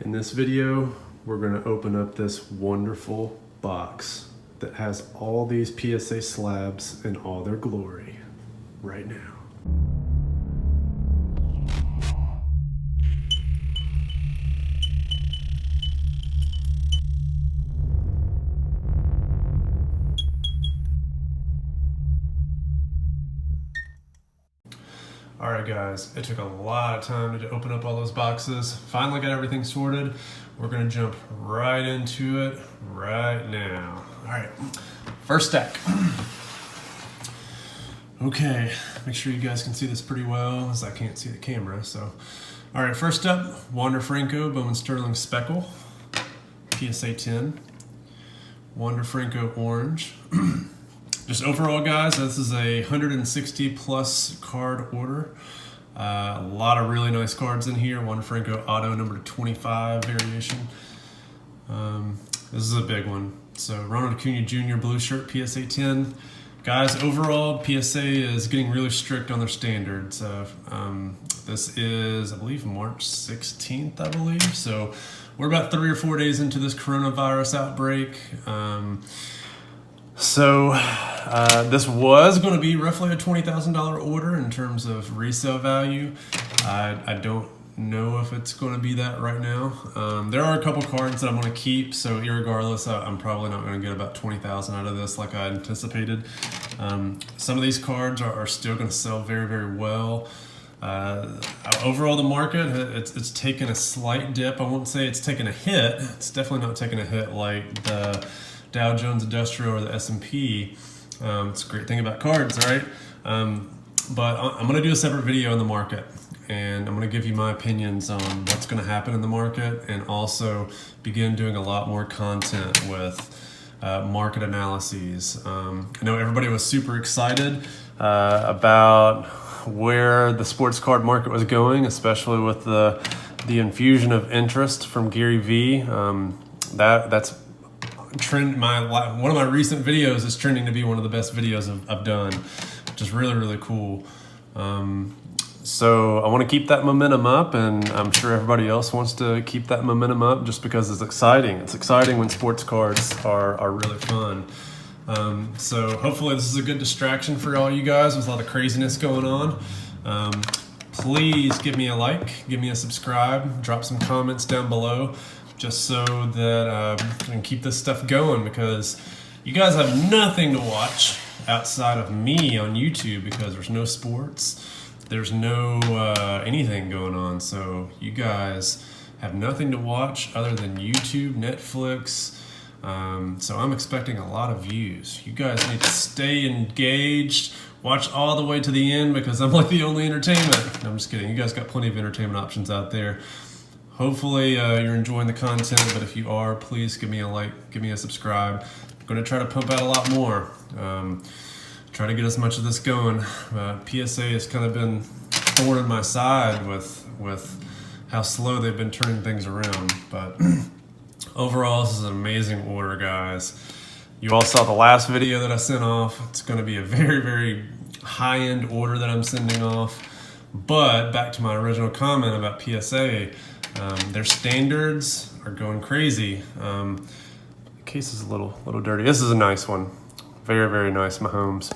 In this video, we're going to open up this wonderful box that has all these PSA slabs in all their glory right now. All right, guys, it took a lot of time to open up all those boxes. Finally got everything sorted. We're gonna jump right into it right now. All right, first stack. Okay, make sure you guys can see this pretty well, as I can't see the camera, so. All right, first up, Wander Franco Bowman Sterling Speckle, PSA 10. Wander Franco Orange. Just overall, guys, this is a 160 plus card order. A lot of really nice cards in here. Wander Franco Auto number 25 variation. This is a big one. So Ronald Acuna Jr. blue shirt, PSA 10. Guys, overall, PSA is getting really strict on their standards. This is, I believe, March 16th, I believe. So we're about 3 or 4 days into this coronavirus outbreak. This was going to be roughly a $20,000 order in terms of resale value. I don't know if it's going to be that right now. There are a couple cards that I'm going to keep, so irregardless, I'm probably not going to get about $20,000 out of this like I anticipated. Some of these cards are still going to sell very, very well. Overall, the market, it's taken a slight dip. I won't say it's taken a hit. It's definitely not taking a hit like the Dow Jones Industrial or the S&P. It's a great thing about cards, right? But I'm going to do a separate video on the market, and I'm going to give you my opinions on what's going to happen in the market, and also begin doing a lot more content with market analyses. I know everybody was super excited about where the sports card market was going, especially with the infusion of interest from Gary Vee. That's trend. One of my recent videos is trending to be one of the best videos I've done, which is really, really cool. So I want to keep that momentum up, and I'm sure everybody else wants to keep that momentum up just because it's exciting. It's exciting when sports cards are really fun. So hopefully this is a good distraction for all you guys with all the craziness going on. Please give me a like, give me a subscribe, drop some comments down below, just so that I can keep this stuff going, because you guys have nothing to watch outside of me on YouTube, because there's no sports, there's no anything going on. So you guys have nothing to watch other than YouTube, Netflix. So I'm expecting a lot of views. You guys need to stay engaged, watch all the way to the end, because I'm like the only entertainment. No, I'm just kidding. You guys got plenty of entertainment options out there. Hopefully you're enjoying the content, but if you are, please give me a like, give me a subscribe. I'm going to try to pump out a lot more. Try to get as much of this going. PSA has kind of been thorn in my side with how slow they've been turning things around. But overall, this is an amazing order, guys. You all saw the last video that I sent off. It's going to be a very, very high-end order that I'm sending off. But back to my original comment about PSA, their standards are going crazy. The case is a little dirty. This is a nice one. Very, very nice Mahomes.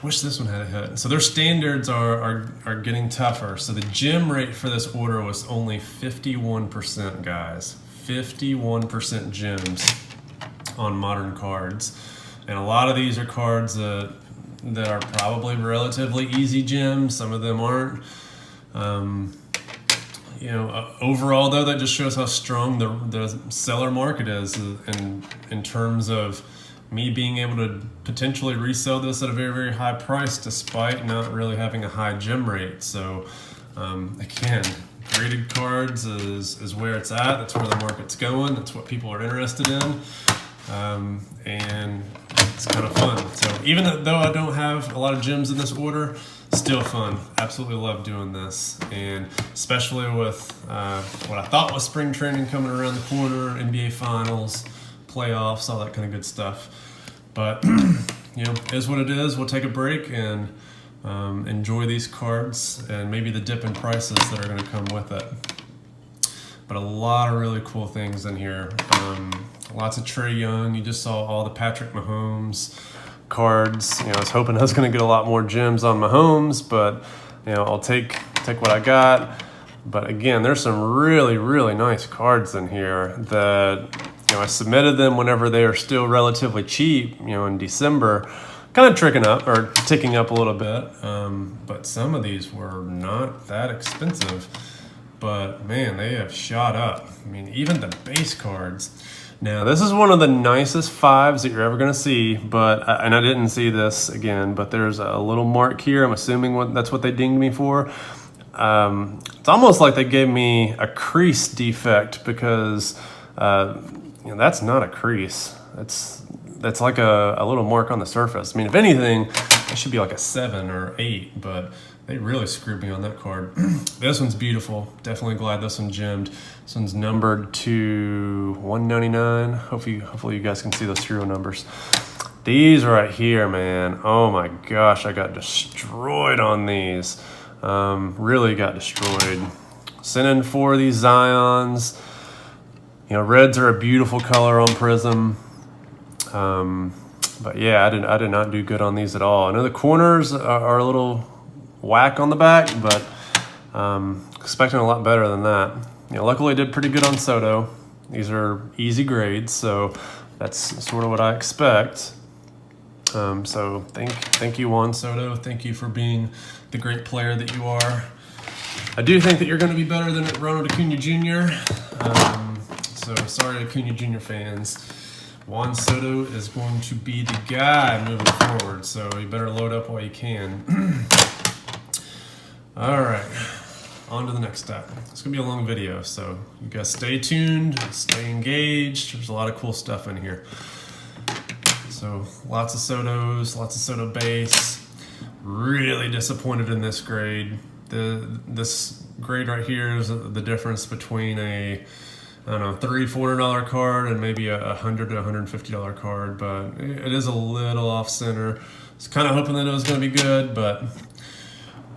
Wish this one had a hit. So their standards are getting tougher. So the gem rate for this order was only 51%, guys. 51% gems on modern cards. And a lot of these are cards that are probably relatively easy gems. Some of them aren't. Overall, though, that just shows how strong the seller market is in terms of me being able to potentially resell this at a very, very high price despite not really having a high gem rate. So, again, graded cards is where it's at. That's where the market's going. That's what people are interested in. And it's kind of fun. So even though I don't have a lot of gems in this order, still fun. Absolutely love doing this, and especially with what I thought was spring training coming around the corner, NBA finals, playoffs, all that kind of good stuff. But it is what it is. We'll take a break and enjoy these cards and maybe the dip in prices that are going to come with it. but a lot of really cool things in here. Lots of Trae Young. You just saw all the Patrick Mahomes cards. I was hoping I was going to get a lot more gems on Mahomes, but I'll take what I got. But again, there's some really, really nice cards in here that I submitted them whenever they are still relatively cheap, in December, kind of ticking up a little bit. But some of these were not that expensive, but man, they have shot up. I mean, even the base cards. Now, this is one of the nicest 5s that you're ever going to see, and I didn't see this again, but there's a little mark here. I'm assuming that's what they dinged me for. It's almost like they gave me a crease defect because that's not a crease. That's like a little mark on the surface. I mean, if anything, it should be like a 7 or 8, but they really screwed me on that card. This one's beautiful. Definitely glad this one gemmed. This one's numbered to 199. Hopefully you guys can see those serial numbers. These right here, man. Oh my gosh, I got destroyed on these. Really got destroyed. Sending for these Zions. Reds are a beautiful color on Prism. But yeah, I did not do good on these at all. I know the corners are a little whack on the back, but expecting a lot better than that. Luckily I did pretty good on Soto. These are easy grades, so that's sort of what I expect. So thank you, Juan Soto. Thank you for being the great player that you are. I do think that you're going to be better than Ronald Acuna Jr. So sorry, Acuna Jr. fans. Juan Soto is going to be the guy moving forward, so you better load up while you can. All right, on to the next step. It's going to be a long video, so you guys stay tuned, stay engaged. There's a lot of cool stuff in here. So lots of Sotos, lots of Soto base. Really disappointed in this grade. This grade right here is the difference between a $300-$400 card and maybe a $100 to $150 card, but it is a little off center. I was kind of hoping that it was going to be good, but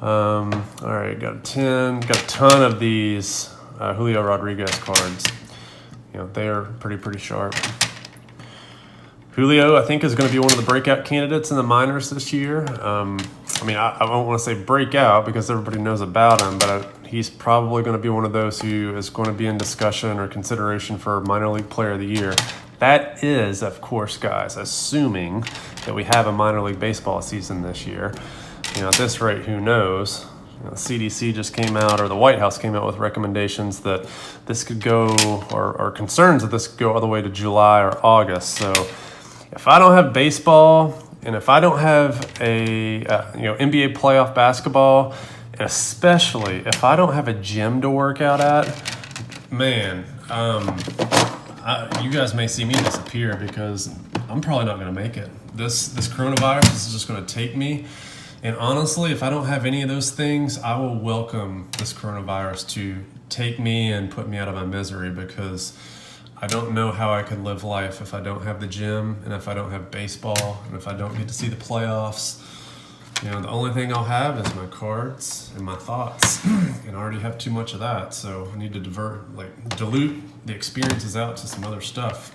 all right, got a 10, got a ton of these Julio Rodriguez cards. They are pretty sharp. Julio, I think, is going to be one of the breakout candidates in the minors this year. I mean, I don't want to say breakout because everybody knows about him, but he's probably going to be one of those who is going to be in discussion or consideration for minor league player of the year. That is, of course, guys, assuming that we have a minor league baseball season this year. At this rate, who knows? The CDC just came out, or the White House came out with recommendations that this could go, or concerns that this could go all the way to July or August. So if I don't have baseball, and if I don't have a NBA playoff basketball, and especially if I don't have a gym to work out at, man, you guys may see me disappear because I'm probably not going to make it. This coronavirus is just going to take me. And honestly, if I don't have any of those things, I will welcome this coronavirus to take me and put me out of my misery, because I don't know how I could live life if I don't have the gym, and if I don't have baseball, and if I don't get to see the playoffs. The only thing I'll have is my cards and my thoughts, and I already have too much of that, so I need to dilute the experiences out to some other stuff.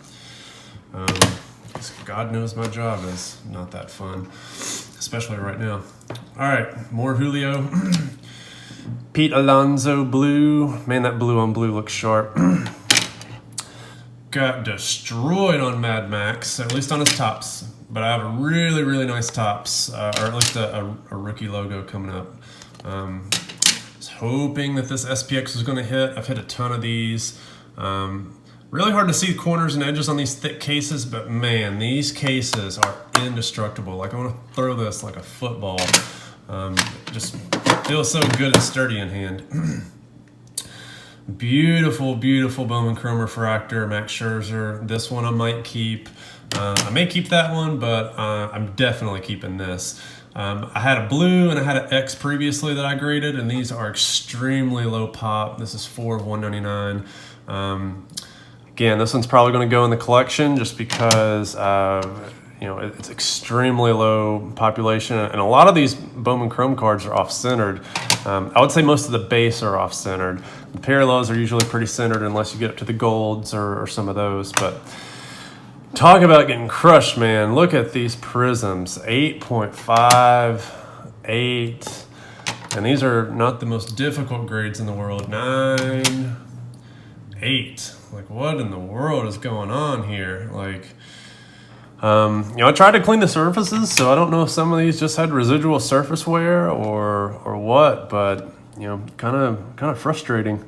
God knows my job is not that fun, especially right now. All right, more Julio. Pete Alonso blue. Man, that blue on blue looks sharp. Got destroyed on Mad Max, at least on his tops. But I have a really, really nice tops, or at least a rookie logo coming up. I was hoping that this SPX was going to hit. I've hit a ton of these. Really hard to see corners and edges on these thick cases, but man, these cases are indestructible. Like, I want to throw this like a football. Just feels so good and sturdy in hand. Beautiful, beautiful Bowman Chrome Refractor, Max Scherzer. This one I might keep. I may keep that one, but I'm definitely keeping this. I had a blue and I had an X previously that I graded, and these are extremely low pop. This is 4 of 199. Again, this one's probably going to go in the collection just because, it's extremely low population, and a lot of these Bowman Chrome cards are off-centered. I would say most of the base are off-centered. The parallels are usually pretty centered unless you get up to the golds or some of those. But talk about getting crushed, man. Look at these prisms, 8.5, 8. And these are not the most difficult grades in the world. 9, 8. Like, what in the world is going on here? Like, I tried to clean the surfaces, so I don't know if some of these just had residual surface wear or what, but kind of frustrating.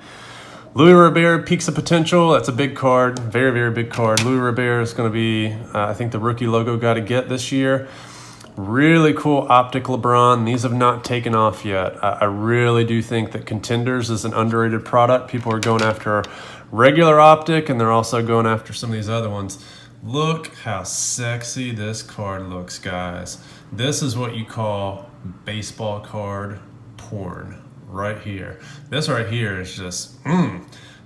Louis Robert, Peaks of Potential. That's a big card, very, very big card. Louis Robert is going to be, I think, the rookie logo guy to get this year. Really cool optic LeBron. These have not taken off yet. I really do think that Contenders is an underrated product. People are going after regular optic, and they're also going after some of these other ones. Look how sexy this card looks, guys. This is what you call baseball card porn right here. This right here is just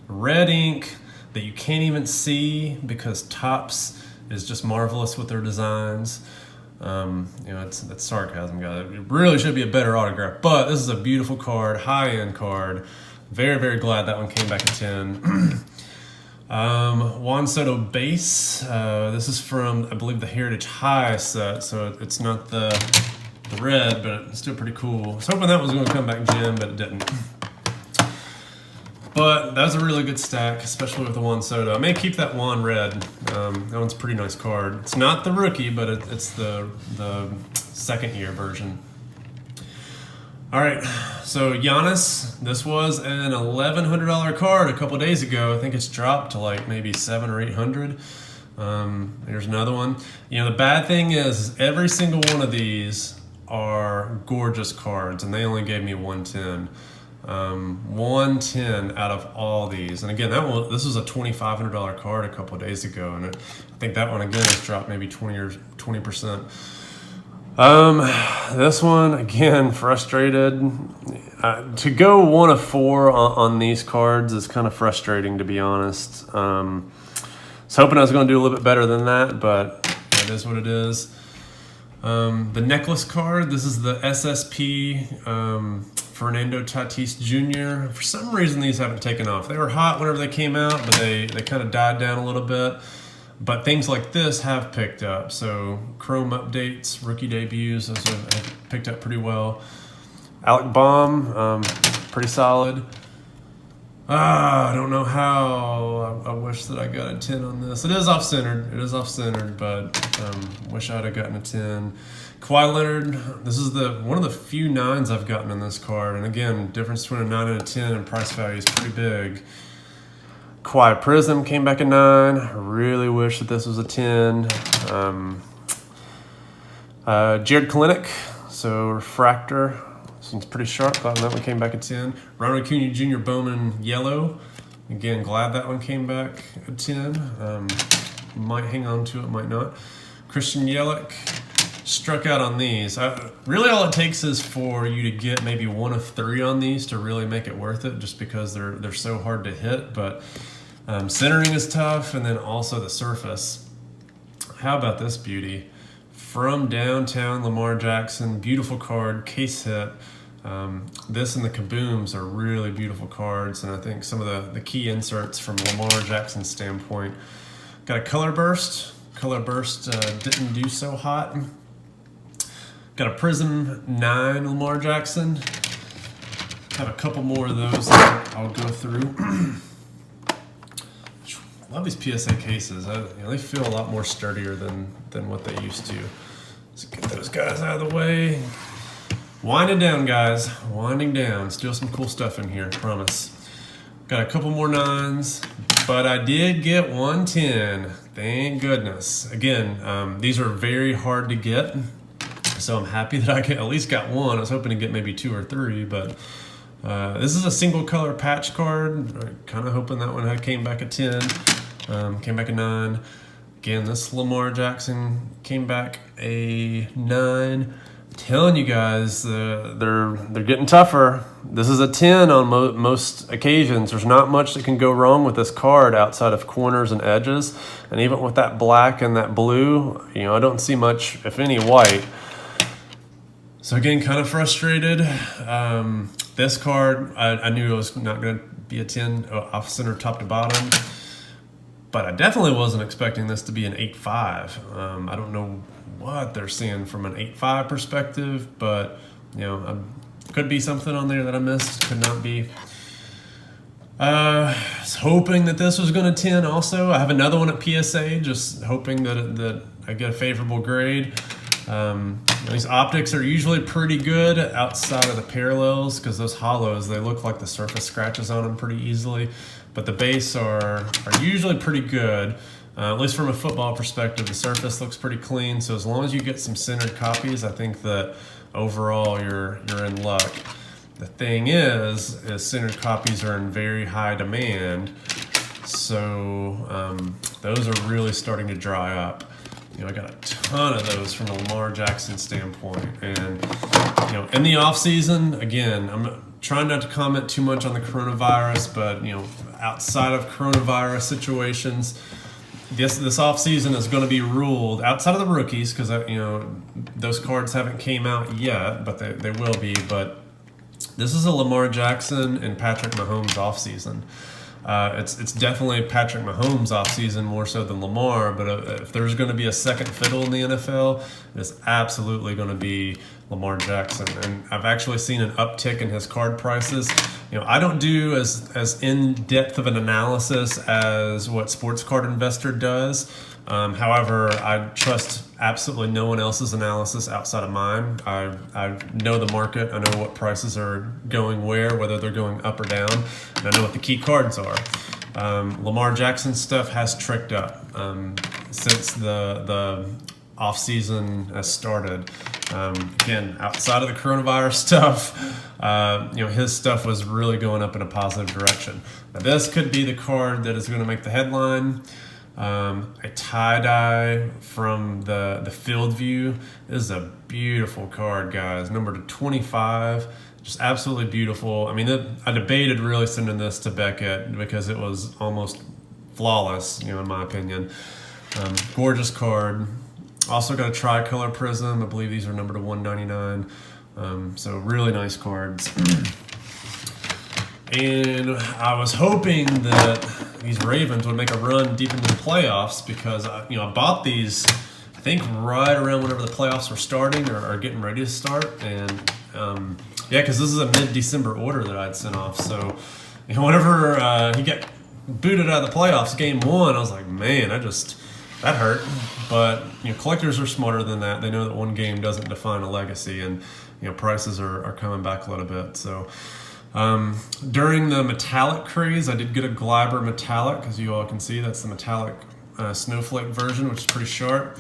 red ink that you can't even see because Topps is just marvelous with their designs. That's sarcasm, guys. It really should be a better autograph, but this is a beautiful card, high-end card. Very, very glad that one came back at 10. Juan Soto base. This is from, I believe, the Heritage High set, so it's not the red, but it's still pretty cool. I was hoping that was going to come back gem, but it didn't. But that was a really good stack, especially with the Juan Soto. I may keep that Juan red. That one's a pretty nice card. It's not the rookie, but it's the second year version. All right, so Giannis, this was an $1,100 card a couple days ago. I think it's dropped to like maybe $700 or $800. Here's another one. The bad thing is every single one of these are gorgeous cards, and they only gave me 110. 110 out of all these. And again, this was a $2,500 card a couple days ago, and I think that one again has dropped maybe 20%. This one, again, frustrated. To go 1 of 4 on these cards is kind of frustrating, to be honest. I was hoping I was going to do a little bit better than that, but it is what it is. The necklace card, this is the SSP Fernando Tatis Jr. For some reason, these haven't taken off. They were hot whenever they came out, but they kind of died down a little bit. But things like this have picked up. So Chrome updates, rookie debuts, those have picked up pretty well. Alec Baum, pretty solid. I don't know how. I wish that I got a 10 on this. It is off-centered. But wish I'd have gotten a 10. Kawhi Leonard, this is one of the few 9s I've gotten in this card. And again, difference between a 9 and a 10 in price value is pretty big. Kawhi Prism came back at 9. I really wish that this was a 10. Jared Kalinick, so Refractor. This one's pretty sharp. Glad that one came back at 10. Ronald Acuna Jr. Bowman Yellow. Again, glad that one came back at 10. Might hang on to it, might not. Christian Yelich struck out on these. Really all it takes is for you to get maybe 1 of 3 on these to really make it worth it, just because they're so hard to hit. But centering is tough, and then also the surface. How about this beauty? From Downtown, Lamar Jackson. Beautiful card, case hit. This and the Kabooms are really beautiful cards, and I think some of the key inserts from Lamar Jackson's standpoint. Got a Color Burst. Color Burst didn't do so hot. Got a Prism 9 Lamar Jackson. Have a couple more of those that I'll go through. I love these PSA cases. They feel a lot more sturdier than what they used to. Let's get those guys out of the way. Winding down, guys. Winding down. Still some cool stuff in here, promise. Got a couple more 9s, but I did get 110. Thank goodness. Again, these are very hard to get, so I'm happy that I at least got 1. I was hoping to get maybe 2 or 3, but this is a single color patch card. Kind of hoping that one came back at 10. Came back a 9. Again, this Lamar Jackson came back a 9. telling you guys, they're getting tougher. This is a 10 on most occasions. There's not much that can go wrong with this card outside of corners and edges. And even with that black and that blue, you know, I don't see much, if any, white. So again, kind of frustrated. This card, I knew it was not going to be a 10 off center top to bottom. But I definitely wasn't expecting this to be an 8.5. I don't know what they're seeing from an 8.5 perspective, but you know, could be something on there that I missed. Could not be. I was hoping that this was going to 10 also. I have another one at PSA, just hoping that I get a favorable grade. These optics are usually pretty good outside of the parallels, because those hollows, they look like the surface scratches on them pretty easily. But the base are usually pretty good. At least from a football perspective, the surface looks pretty clean. So as long as you get some centered copies, I think that overall you're in luck. The thing is centered copies are in very high demand. So those are really starting to dry up. You know, I got a ton of those from a Lamar Jackson standpoint. And, you know, in the off season, again, I'm trying not to comment too much on the coronavirus, but, you know, outside of coronavirus situations, this off season is going to be ruled outside of the rookies, because, you know, those cards haven't came out yet, but they will be. But this is a Lamar Jackson and Patrick Mahomes off season. It's definitely Patrick Mahomes offseason more so than Lamar, but if there's going to be a second fiddle in the NFL, it's absolutely going to be Lamar Jackson. And I've actually seen an uptick in his card prices. You know, I don't do as in-depth of an analysis as what Sports Card Investor does. However, I trust absolutely no one else's analysis outside of mine. I know the market. I know what prices are going whether they're going up or down, and I know what the key cards are. Lamar Jackson stuff has tricked up since the off season has started. Again, outside of the coronavirus stuff, you know, his stuff was really going up in a positive direction. Now, this could be the card that is going to make the headline. A tie-dye from the field view. This is a beautiful card, guys. Number to 25, just absolutely beautiful. I mean, I debated really sending this to Beckett because it was almost flawless, you know, in my opinion. Gorgeous card. Also got a tricolor prism. I believe these are numbered to 199. So really nice cards. And I was hoping that these Ravens would make a run deep into the playoffs, because I bought these, I think, right around whenever the playoffs were starting or getting ready to start. And yeah, because this is a mid-December order that I'd sent off. So, you know, whenever he got booted out of the playoffs game 1, I was like, man, that hurt. But, you know, collectors are smarter than that. They know that one game doesn't define a legacy, and, you know, prices are coming back a little bit. So during the metallic craze, I did get a Gleiber metallic, as you all can see. That's the metallic snowflake version, which is pretty sharp.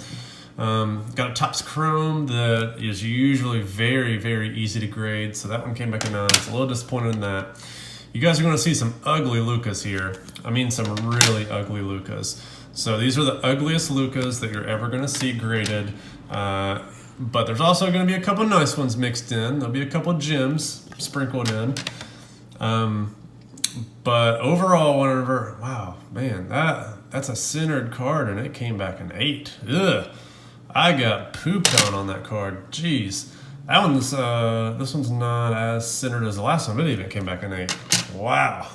Got a Topps Chrome that is usually very, very easy to grade, so that one came back a 9. It's a little disappointed in that. You guys are going to see some ugly LUKAs here. I mean, some really ugly LUKAs. So these are the ugliest LUKAs that you're ever going to see graded. But there's also going to be a couple nice ones mixed in. There'll be a couple gems sprinkled in. But overall, wow, man, that's a centered card, and it came back an 8. Ugh, I got pooped on that card. Jeez, that one's this one's not as centered as the last one, but it even came back an 8. Wow,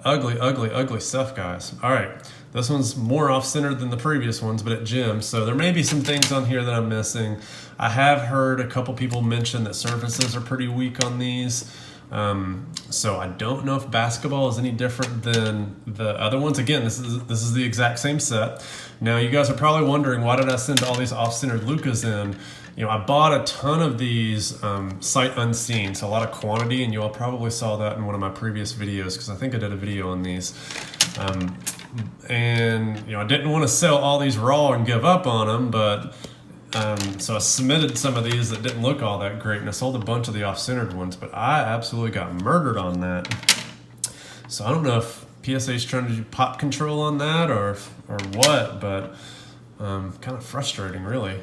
ugly, ugly, ugly stuff, guys. All right. This one's more off-centered than the previous ones, but at gems. So there may be some things on here that I'm missing. I have heard a couple people mention that surfaces are pretty weak on these. So I don't know if basketball is any different than the other ones. Again, this is the exact same set. Now, you guys are probably wondering, why did I send all these off-centered LUKAs in? You know, I bought a ton of these sight unseen, so a lot of quantity, and you all probably saw that in one of my previous videos, because I think I did a video on these. And, you know, I didn't want to sell all these raw and give up on them, but so I submitted some of these that didn't look all that great, and I sold a bunch of the off-centered ones, but I absolutely got murdered on that. So I don't know if PSA is trying to do pop control on that or what, but kind of frustrating, really.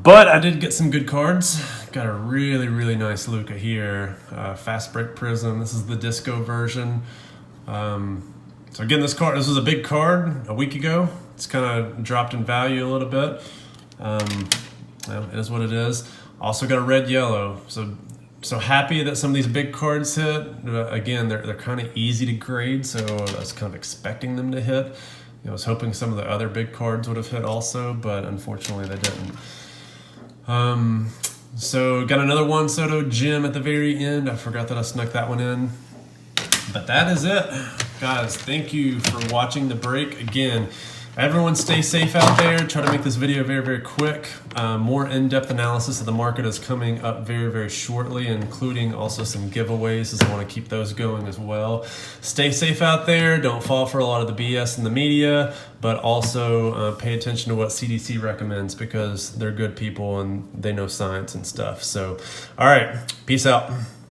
But I did get some good cards. Got a really, really nice LUKA here. Fast Break Prism. This is the disco version. So again, this was a big card a week ago. It's kind of dropped in value a little bit. Well, it is what it is. Also got a red yellow. So happy that some of these big cards hit. Again, they're kind of easy to grade, so I was kind of expecting them to hit. I was hoping some of the other big cards would have hit also, but unfortunately they didn't. So got another Juan Soto gem at the very end. I forgot that I snuck that one in. But that is it. Guys, thank you for watching the break. Again, everyone stay safe out there. Try to make this video very, very quick. More in-depth analysis of the market is coming up very, very shortly, including also some giveaways, as I want to keep those going as well. Stay safe out there. Don't fall for a lot of the BS in the media, but also pay attention to what CDC recommends, because they're good people and they know science and stuff. So, all right, peace out.